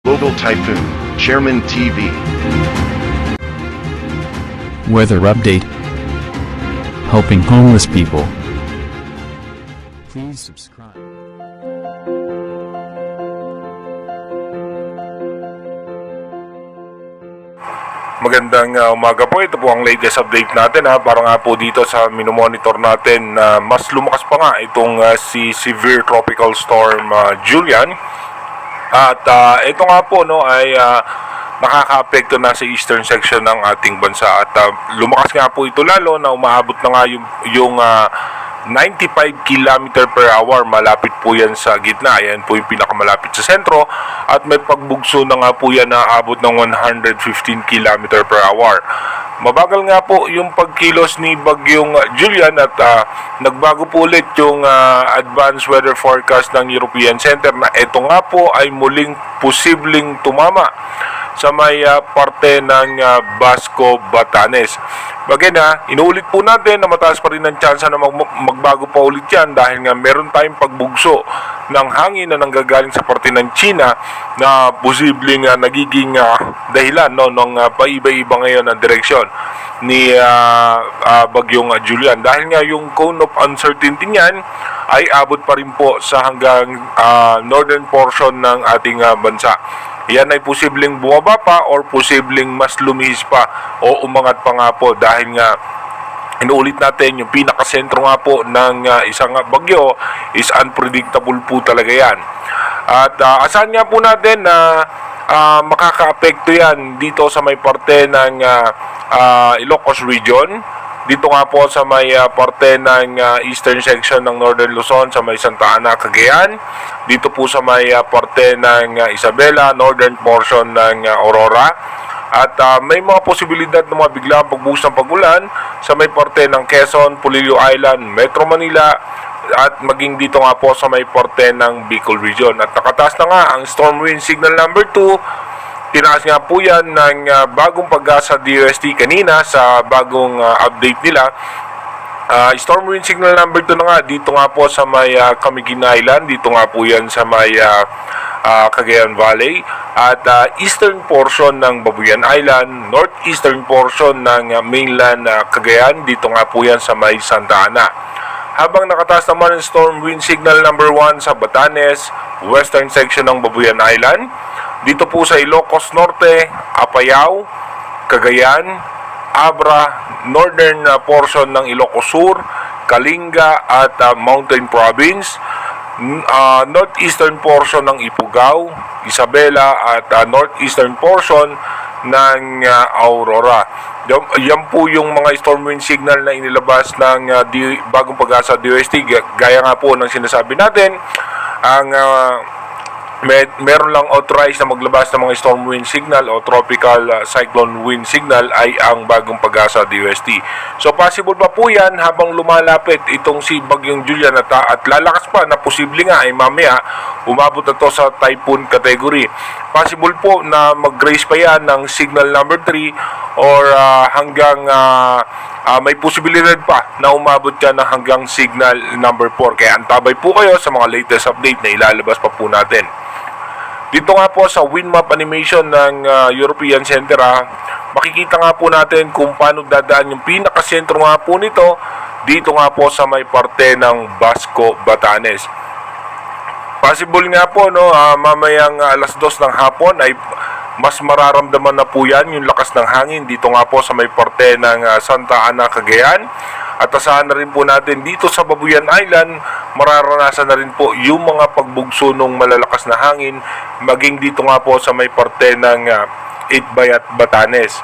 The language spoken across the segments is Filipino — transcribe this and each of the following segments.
Global Typhoon, Chairman TV. Weather update. Helping homeless people. Please subscribe. Magandang umaga po. Ito po ang latest update natin para nga po dito sa minomonitor natin na mas lumakas pa nga itong si Severe Tropical Storm Julian. At ito nga po ay nakaka-apekto na sa eastern section ng ating bansa. At lumakas nga po ito lalo na umaabot na nga yung 95 km per hour. Malapit po yan sa gitna. Ayan po yung pinakamalapit sa sentro. At may pagbugso na nga po yan na abot ng 115 km per hour. Mabagal nga po yung pagkilos ni Bagyong Julian at nagbago po ulit yung advanced weather forecast ng European Center na ito nga po ay muling posibleng tumama sa may parte ng Basco, Batanes. Bagay na, inuulit po natin na mataas pa rin ang tsansa na magbago pa ulit yan dahil nga meron tayong pagbugso ng hangin na nanggagaling sa parte ng China na posibleng nagiging dahilan ng paiba-iba ngayon na direksyon ni Bagyong Julian. Dahil nga yung cone of uncertainty niyan ay abot pa rin po sa hanggang northern portion ng ating bansa. Yan ay posibleng bumaba pa or posibleng mas lumihis pa o umangat pa nga po dahil nga inuulit natin yung pinakasentro nga po ng isang bagyo is unpredictable po talaga yan. At asahan nga po natin na makaka-apekto yan dito sa may parte ng Ilocos region. Dito nga po sa may parte ng eastern section ng Northern Luzon sa may Santa Ana, Cagayan. Dito po sa may parte ng Isabela, northern portion ng Aurora. At may mga posibilidad ng mga biglang pagbuhos ng pag-ulan sa may parte ng Quezon, Polillo Island, Metro Manila, at maging dito nga po sa may parte ng Bicol region. At nakataas na nga ang storm wind signal number 2. Tinaas nga po yan ng bagong Pag-asa DOST kanina sa bagong update nila. Storm wind signal number 2 na nga dito nga po sa may Camiguin Island. Dito nga po yan sa may Cagayan Valley. At eastern portion ng Babuyan Island, northeastern portion ng mainland Cagayan. Dito nga po yan sa may Santa Ana. Habang nakataas naman ang storm wind signal number 1 sa Batanes, western section ng Babuyan Island. Dito po sa Ilocos Norte, Apayao, Cagayan, Abra, northern portion ng Ilocos Sur, Kalinga at Mountain Province, northeastern portion ng Ifugao, Isabela at northeastern portion ng Aurora. Yan po yung mga storm wind signal na inilabas ng bagong Pag-asa DOST. Gaya nga po ng sinasabi natin, ang meron lang authorized na maglabas ng mga storm wind signal o tropical cyclone wind signal ay ang bagong Pag-asa DOST. So possible pa po yan habang lumalapit itong si Bagyong Julian at lalakas pa na posible nga ay mamaya umabot na to sa typhoon category. Possible po na mag-raise pa yan ng signal number 3 or hanggang may posibilidad pa na umabot yan ng hanggang signal number 4. Kaya antabay po kayo sa mga latest update na ilalabas pa po natin. Dito nga po sa wind map animation ng European Center, makikita nga po natin kung paano dadaan yung pinakasentro nga po nito dito nga po sa may parte ng Basco, Batanes. Possible nga po mamayang alas 2 ng hapon ay mas mararamdaman na po yan yung lakas ng hangin dito nga po sa may parte ng Santa Ana, Cagayan. At asahan na rin po natin dito sa Babuyan Island, mararanasan na rin po yung mga pagbugso ng malalakas na hangin, maging dito nga po sa may parte ng Itbay at Batanes.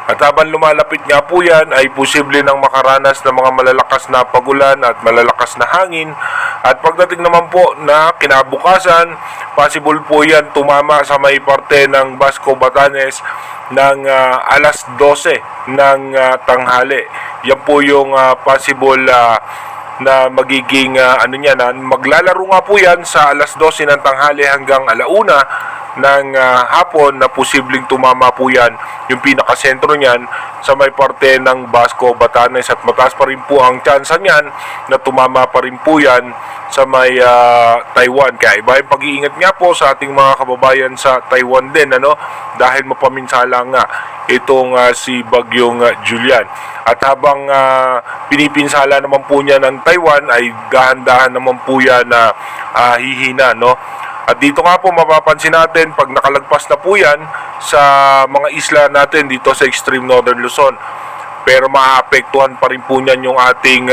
At habang lumalapit nga po yan, ay posible nang makaranas ng mga malalakas na pagulan at malalakas na hangin. At pagdating naman po na kinabukasan, possible po yan tumama sa may parte ng Basco, Batanes ng alas 12 ng tanghali. Yan po yung possible na magiging maglalaro nga po yan sa alas 12 ng tanghali hanggang alauna ng hapon na posibleng tumama po yan, yung pinakasentro niyan sa may parte ng Basco, Batanes, at mataas pa rin po ang tsansa niyan na tumama pa rin po yan sa may Taiwan. Kaya iba yung pag-iingat nga po sa ating mga kababayan sa Taiwan din, dahil mapaminsala nga itong si Bagyong Julian. At habang pinipinsala naman po niya ng Taiwan, ay dahan-dahan naman po yan na hihina, At dito nga po mapapansin natin pag nakalagpas na po yan sa mga isla natin dito sa extreme northern Luzon. Pero maapektuhan pa rin po niyan yung ating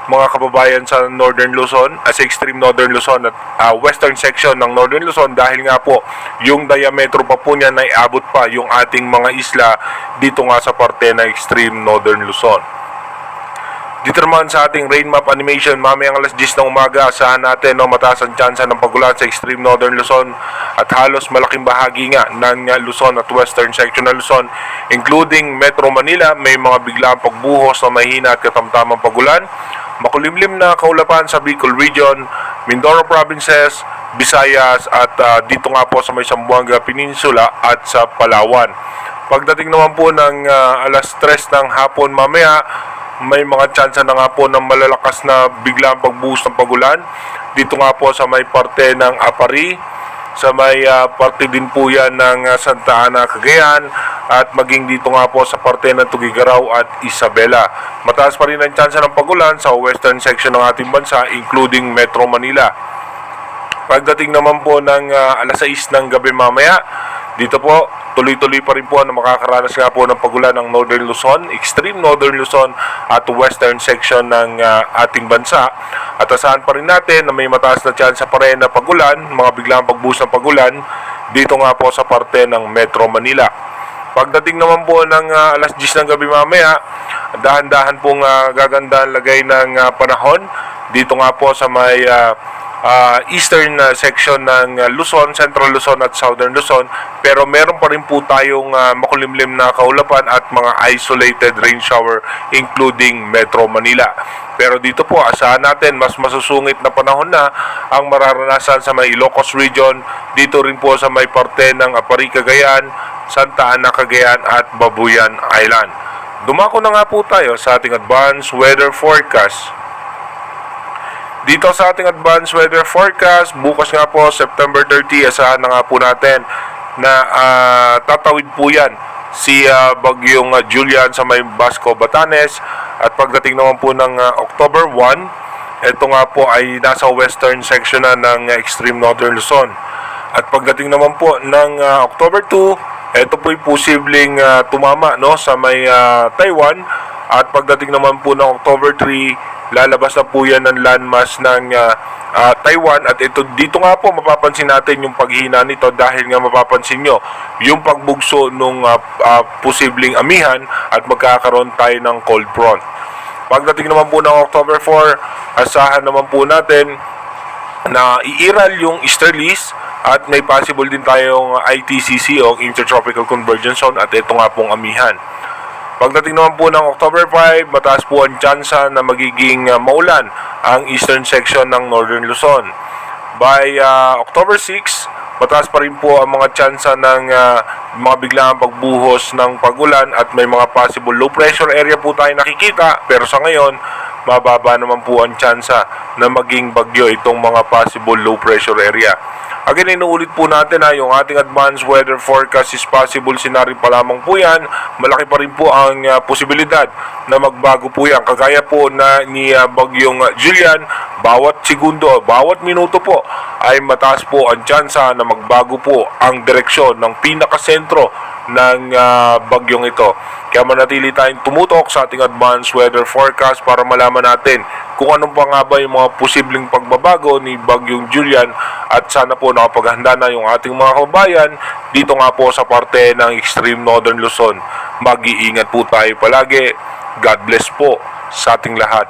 mga kababayan sa northern Luzon, sa extreme northern Luzon at western section ng northern Luzon, dahil nga po yung diametro pa po niyan ay abot pa yung ating mga isla dito nga sa parte ng extreme northern Luzon. Dito naman sa ating rain map animation, mamayang alas 10 ng umaga, asahan natin mataas ang tsansa ng pagulan sa extreme northern Luzon at halos malaking bahagi nga ng Luzon at western section ng Luzon, including Metro Manila. May mga biglaang pagbuhos na mahina at katamtamang pagulan. Makulimlim na kaulapan sa Bicol Region, Mindoro Provinces, Visayas at dito nga po sa may Zamboanga Peninsula at sa Palawan. Pagdating naman po ng alas 3 ng hapon mamaya, may mga tsansa na nga po ng malalakas na biglang pagbuhos ng pagulan. Dito nga po sa may parte ng Apari, sa may parte din po yan ng Santa Ana, Cagayan, at maging dito nga po sa parte ng Tugigaraw at Isabela. Mataas pa rin ang tsansa ng pagulan sa western section ng ating bansa, including Metro Manila. Pagdating naman po ng alas 6 ng gabi mamaya, dito po tuloy-tuloy pa rin po na makakaranas nga po ng pagulan ng northern Luzon, extreme northern Luzon at western section ng ating bansa. At asahan pa rin natin na may mataas na tsansa pa rin na pagulan, mga biglang pagbuhos ng pagulan dito nga po sa parte ng Metro Manila. Pagdating naman po ng alas 10 ng gabi mamaya, dahan-dahan pong gaganda ang lagay ng panahon dito nga po sa may eastern section ng Luzon, Central Luzon at Southern Luzon, pero meron pa rin po tayong makulimlim na kaulapan at mga isolated rain shower including Metro Manila. Pero dito po asahan natin mas masusungit na panahon na ang mararanasan sa may Ilocos Region, dito rin po sa may parte ng Apari, Cagayan, Santa Ana, Cagayan at Babuyan Island. Dumako na nga po tayo sa ating advanced weather forecast. Dito sa ating advanced weather forecast, bukas nga po September 30, asahan na nga po natin na tatawid po yan si Bagyong Julian sa may Basco, Batanes. At pagdating naman po ng October 1, ito nga po ay nasa western section na ng extreme northern Luzon. At pagdating naman po ng October 2, ito po ay posibleng tumama sa may Taiwan. At pagdating naman po ng October 3, lalabas na po yan ng landmass ng Taiwan. At ito dito nga po mapapansin natin yung paghina nito, dahil nga mapapansin nyo yung pagbugso nung posibleng amihan at magkakaroon tayo ng cold front. Pagdating naman po ng October 4, asahan naman po natin na iiral yung easterlies at may possible din tayong ITCC o Intertropical Convergence Zone, at ito nga pong amihan. Pagdating naman po ng October 5, mataas po ang tsansa na magiging maulan ang eastern section ng northern Luzon. By October 6, mataas pa rin po ang mga tsansa ng mga biglang pagbuhos ng pagulan at may mga possible low pressure area po tayo nakikita. Pero sa ngayon, mababa naman po ang tsansa na maging bagyo itong mga possible low pressure area. Again, inuulit po natin yung ating advanced weather forecast is possible scenario pa lamang po yan. Malaki pa rin po ang posibilidad na magbago po yan. Kagaya po na ni Bagyong Julian, bawat segundo, bawat minuto po ay mataas po ang tsansa na magbago po ang direksyon ng pinakasentro ng bagyong ito. Kaya manatili tayong tumutok sa ating advanced weather forecast para malaman natin kung anong pa nga ba yung mga posibleng pagbabago ni Bagyong Julian, at sana po nakapaghanda na yung ating mga kababayan dito nga po sa parte ng extreme northern Luzon. Mag-iingat po tayo palagi. God bless po sa ating lahat.